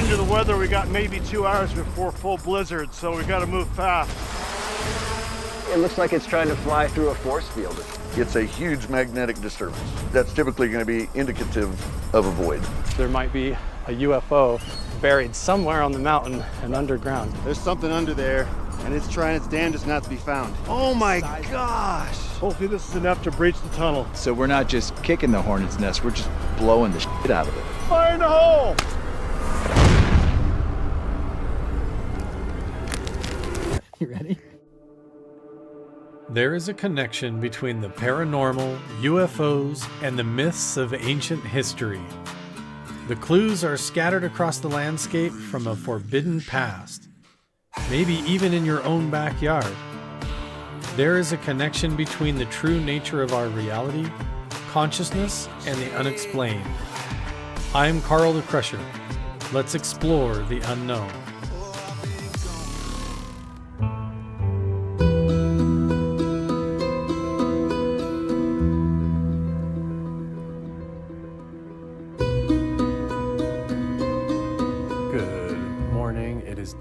to the weather, we got maybe 2 hours before full blizzard, so we got to move fast. It looks like it's trying to fly through a force field. It's a huge magnetic disturbance. That's typically going to be indicative of a void. There might be a UFO buried somewhere on the mountain and underground. There's something under there, and it's trying its damnedest not to be found. Oh my gosh! Hopefully this is enough to breach the tunnel. So we're not just kicking the hornet's nest, we're just blowing the shit out of it. Fire in the hole! You ready? There is a connection between the paranormal, UFOs, and the myths of ancient history. The clues are scattered across the landscape from a forbidden past, maybe even in your own backyard. There is a connection between the true nature of our reality, consciousness, and the unexplained. I'm Carl the Crusher. Let's explore the unknown.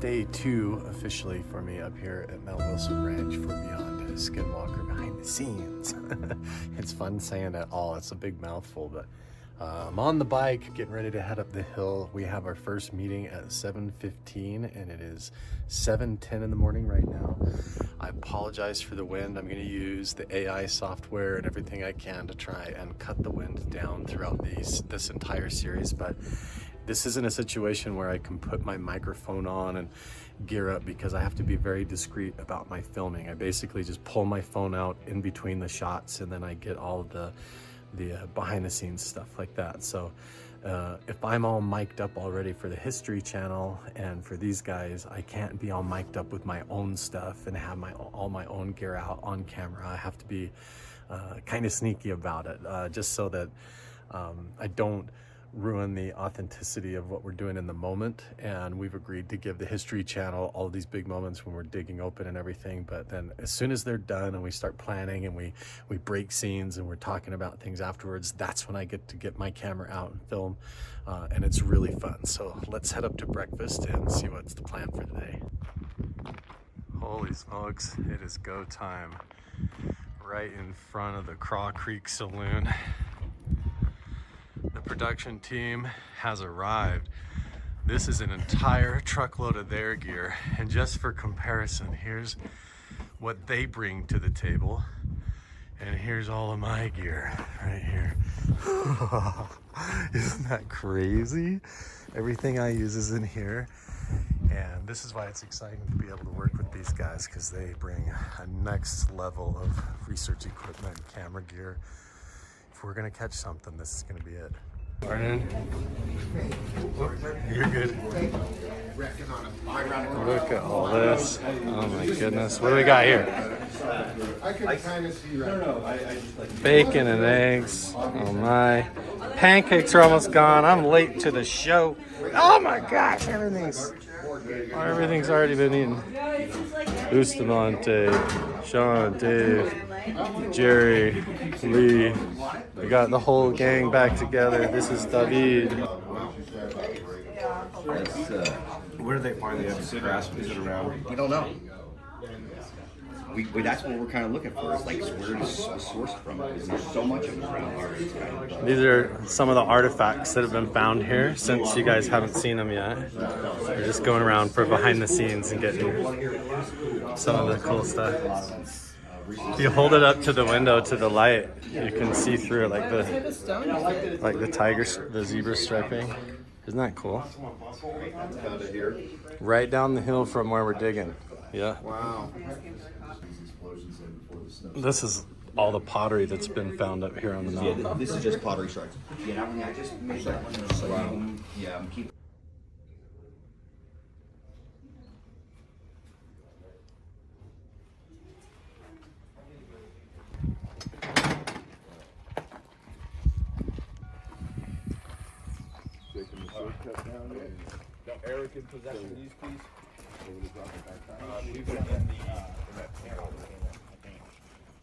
Day 2 officially for me up here at Wilson Ranch for Beyond Skinwalker behind the scenes. It's fun saying it all. It's a big mouthful, but I'm on the bike getting ready to head up the hill. We have our first meeting at 7:15 and it is 7:10 in the morning right now. I apologize for the wind. I'm going to use the AI software and everything I can to try and cut the wind down throughout this entire series, but this isn't a situation where I can put my microphone on and gear up because I have to be very discreet about my filming. I basically just pull my phone out in between the shots and then I get all of the behind the scenes stuff like that. So if I'm all mic'd up already for the History Channel and for these guys, I can't be all mic'd up with my own stuff and have all my own gear out on camera. I have to be kind of sneaky about it, just so that I don't ruin the authenticity of what we're doing in the moment. And we've agreed to give the History Channel all of these big moments when we're digging open and everything, but then as soon as they're done and we start planning and we break scenes and we're talking about things afterwards, that's when I get to get my camera out and film, and it's really fun. So let's head up to breakfast and see what's the plan for today. Holy smokes, it is go time right in front of the Craw Creek Saloon. The production team has arrived. This is an entire truckload of their gear, and just for comparison, here's what they bring to the table, and here's all of my gear right here. Isn't that crazy? Everything I use is in here, and this is why it's exciting to be able to work with these guys, because they bring a next level of research equipment, camera gear. If we're gonna catch something, this is gonna be it. Morning. You're good. Look at all this. Oh my goodness. What do we got here? Bacon and eggs. Oh my. Pancakes are almost gone. I'm late to the show. Oh my gosh, everything's already been eaten. Bustamante, Sean, Dave, Jerry, Lee. We got the whole gang back together. This is David. Where do they find the grass? Is it around? We don't know. That's what we're kind of looking for. It's like where it's sourced from. There's so much of it around here. These are some of the artifacts that have been found here since you guys haven't seen them yet. We're just going around for behind the scenes and getting some of the cool stuff. If you hold it up to the window to the light, you can see through it like the tiger, the zebra striping. Isn't that cool? Right down the hill from where we're digging. Yeah. Wow. This is all the pottery that's been found up here on the mountain. Yeah, this is just pottery shards. Yeah, I just made that one. Wow. Yeah, I'm keeping. Eric in possession of these keys? We've been in that panel, I think.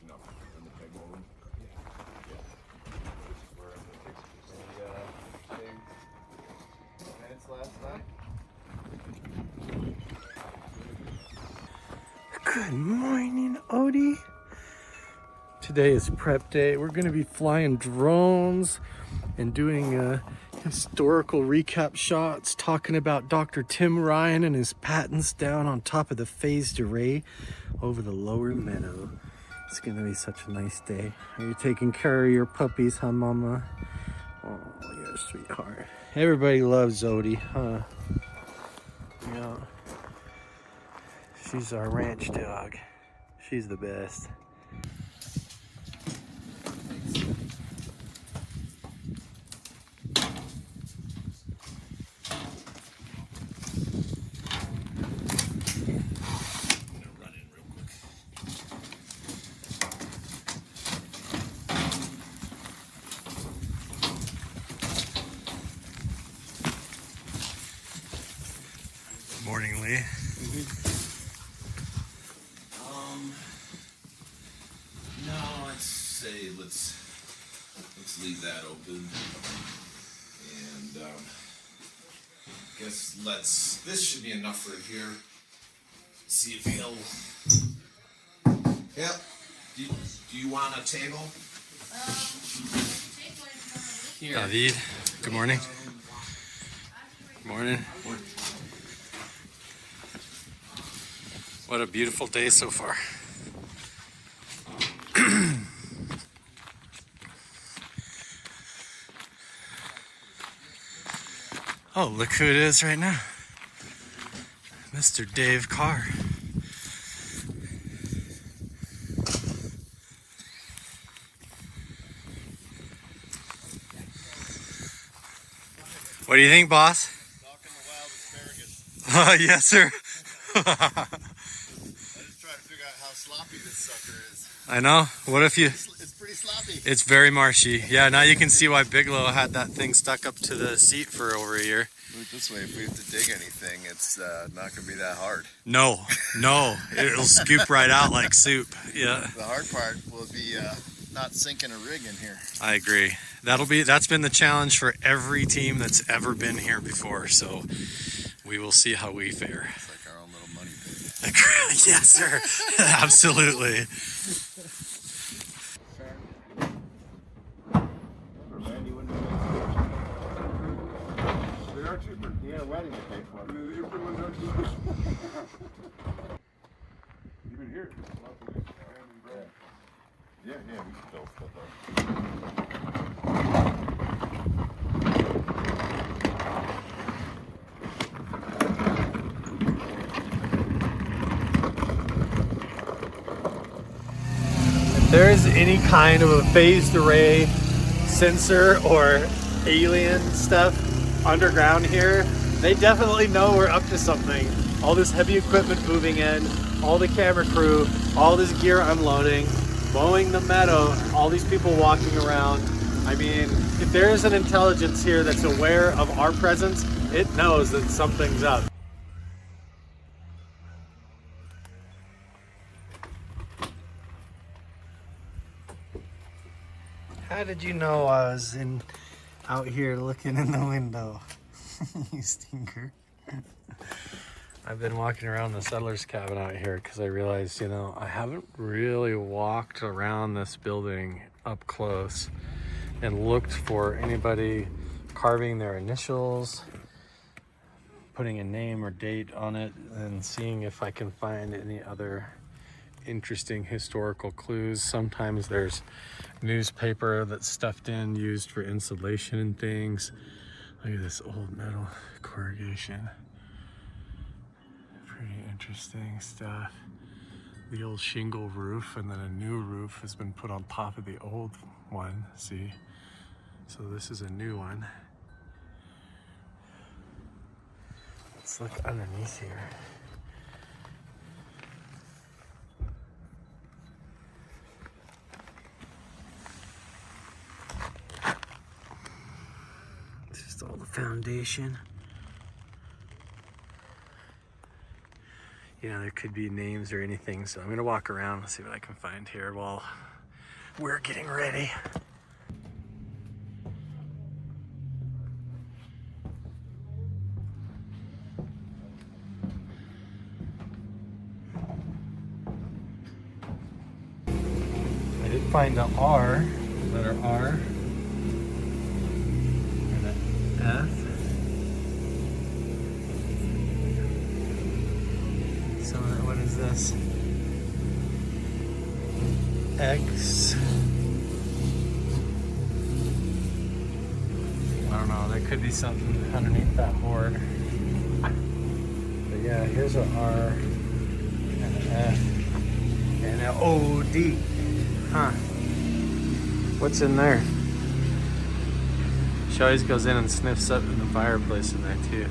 No, in the pegboard room. Yeah. This is where the minutes last night. Good morning, Odie. Today is prep day. We're going to be flying drones and doing historical recap shots, talking about Dr. Tim Ryan and his patents down on top of the phased array over the lower meadow. It's going to be such a nice day. Are you taking care of your puppies, huh, Mama? Oh, you're a sweetheart. Everybody loves Odie, huh? Yeah. She's our ranch dog. She's the best. Morning, Lee. No, I'd say let's leave that open, and guess this should be enough for here. See if he'll. Yep. Do you want a table? Here. David, good morning. Good morning. What a beautiful day so far. Oh, look who it is right now. Mr. Dave Carr. What do you think, boss? Knocking the wild asparagus. Yes, sir. I just try to figure out how sloppy this sucker is. I know. What if you... It's pretty sloppy. It's very marshy. Yeah, now you can see why Bigelow had that thing stuck up to the seat for over a year. Put it this way, if we have to dig anything, it's not going to be that hard. No, it'll scoop right out like soup. Yeah. The hard part will be not sinking a rig in here. I agree. That's been the challenge for every team that's ever been here before. So we will see how we fare. It's like our own little money pit. Yes, sir. Absolutely. You got a wedding to pay for. Even here. Yeah, we can still put that. If there's any kind of a phased array sensor or alien stuff underground here, they definitely know we're up to something. All this heavy equipment moving in, all the camera crew, all this gear unloading, mowing the meadow, all these people walking around. I mean, if there is an intelligence here that's aware of our presence, it knows that something's up. How did you know I was out here looking in the window? You stinker. I've been walking around the settler's cabin out here because I realized, I haven't really walked around this building up close and looked for anybody carving their initials, putting a name or date on it, and seeing if I can find any other interesting historical clues. Sometimes there's newspaper that's stuffed in, used for insulation and things. Look at this old metal corrugation. Pretty interesting stuff. The old shingle roof, and then a new roof has been put on top of the old one, see? So this is a new one. Let's look underneath here. Just all the foundation. There could be names or anything, so I'm gonna walk around and see what I can find here while we're getting ready. find an R, letter R, and an F. So what is this? X. I don't know, there could be something underneath that board. But yeah, here's an R and an F and an OD. Huh. What's in there? She always goes in and sniffs up in the fireplace in there too.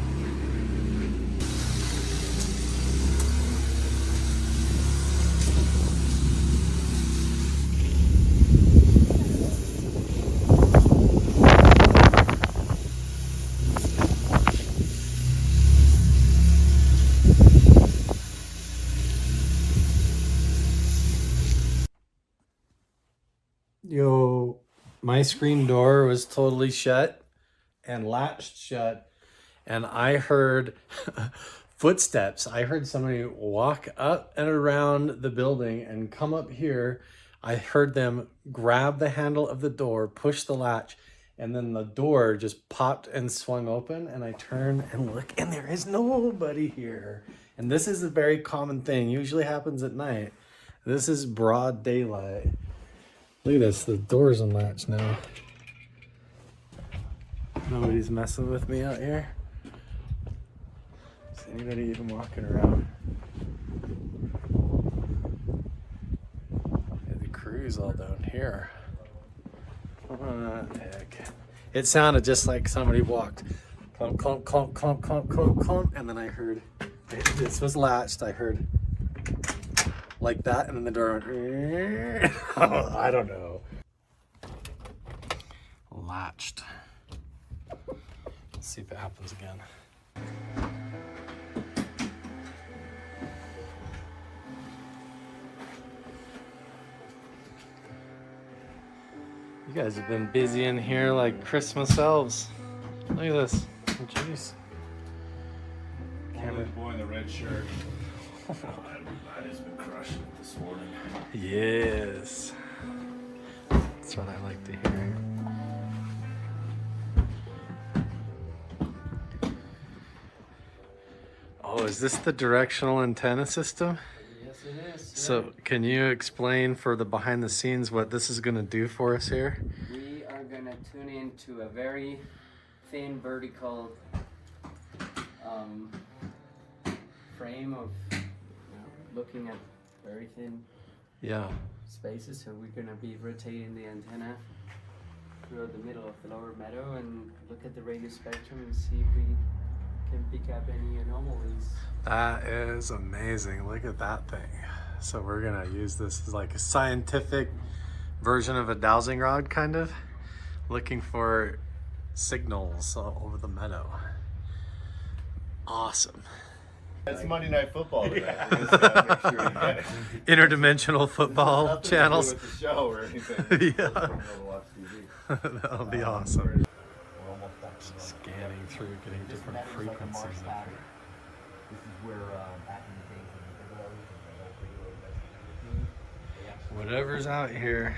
Yo, my screen door was totally shut and latched shut, and I heard footsteps. I heard somebody walk up and around the building and come up here. I heard them grab the handle of the door, push the latch, and then the door just popped and swung open, and I turn and look, and there is nobody here. And this is a very common thing. Usually happens at night. This is broad daylight. Look at this, the door's unlatched now. Nobody's messing with me out here. Is anybody even walking around? Yeah, the crew's all down here. What the heck? It sounded just like somebody walked clump, clump, clump, clump, clump, clump, clump, and then I heard, this was latched, I heard like that, and then the door went, I don't know. Latched. Let's see if it happens again. You guys have been busy in here like Christmas elves. Look at this. Oh, jeez. Camera boy in the red shirt. Everybody's been crushing it this morning. Yes. That's what I like to hear. Oh, is this the directional antenna system? Yes, it is. So can you explain for the behind the scenes what this is going to do for us here? We are going to tune into a very thin vertical frame of looking at very thin spaces. So we're going to be rotating the antenna through the middle of the lower meadow and look at the radio spectrum and see if we can pick up any anomalies. That is amazing. Look at that thing. So we're gonna use this as like a scientific version of a dowsing rod, kind of looking for signals over the meadow. Awesome. It's Monday Night Football today. Yeah. We just gotta make sure you get it. Interdimensional football channels. With the show or anything. Yeah. Watch TV. That'll be awesome. Scanning through, getting different frequencies up here. This is where back in the days of the Whatever's out here,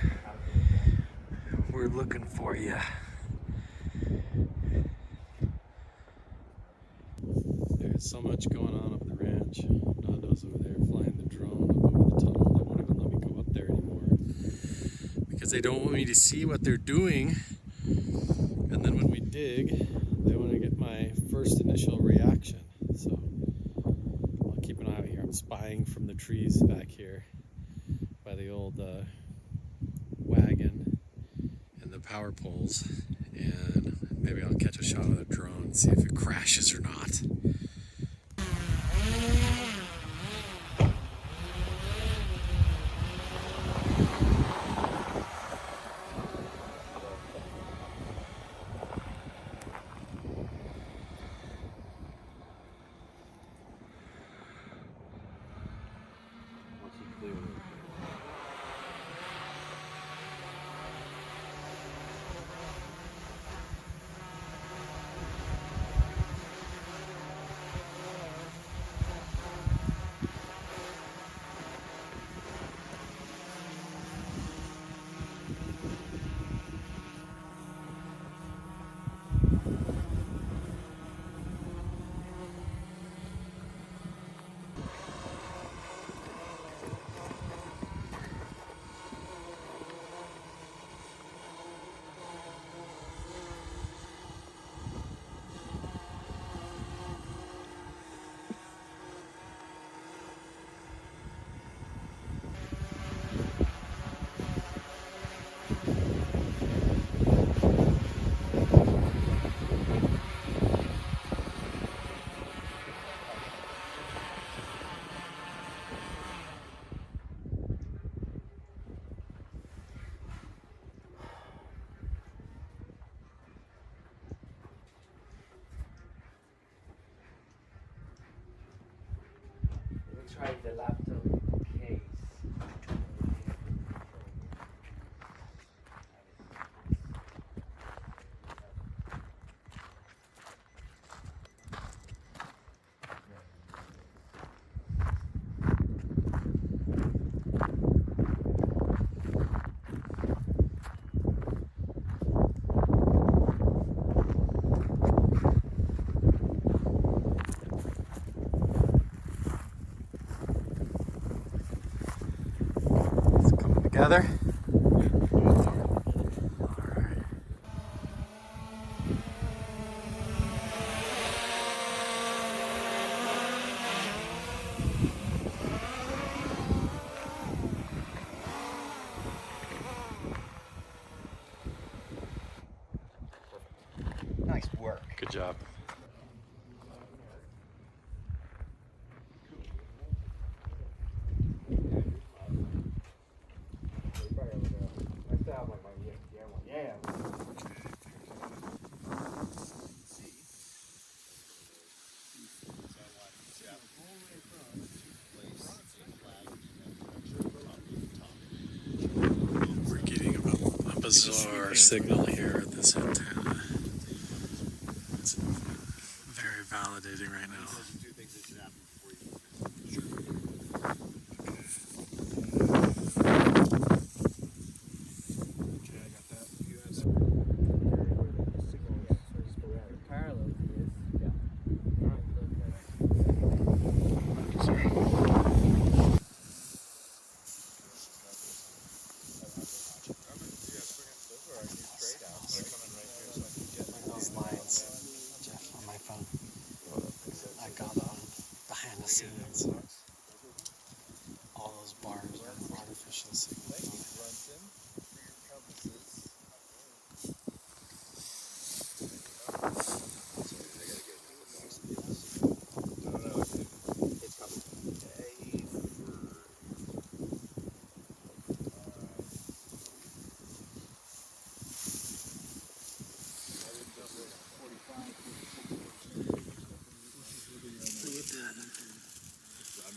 we're looking for you. There's so much going on up the ranch. Nando's over there flying the drone up over the tunnel. They won't even let me go up there anymore because they don't want me to see what they're doing. And then when we dig, they want to get my first initial reaction. So I'll keep an eye out here. I'm spying from the trees back here by the old wagon and the power poles. And maybe I'll catch a shot of the drone and see if it crashes or not. try the laptop case. Together. Nice work. Good job. We're getting a bizarre signal here at this antenna. It's very validating right now. These lines, Jeff, on my phone. I got on behind the scenes. All those bars are artificial signals.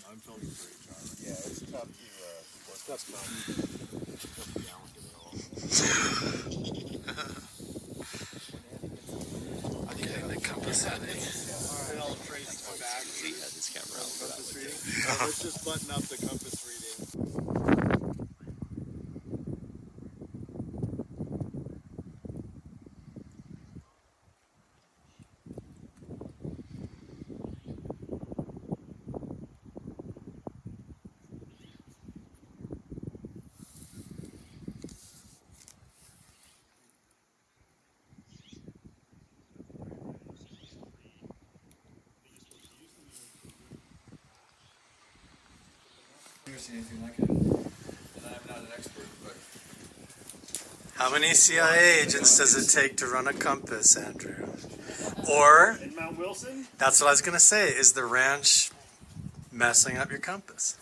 I'm filming for HR. Yeah, it's tough to, that's not I'm getting the compass heading. And all the traces come back. See? Yeah, this camera. Compass reading. Let's just button up the compass reading. Never seen anything like it, and I'm not an expert, but How many CIA agents does it take to run a compass, Andrew? Or, In Mount Wilson? that's what I was going to say, is the ranch messing up your compass?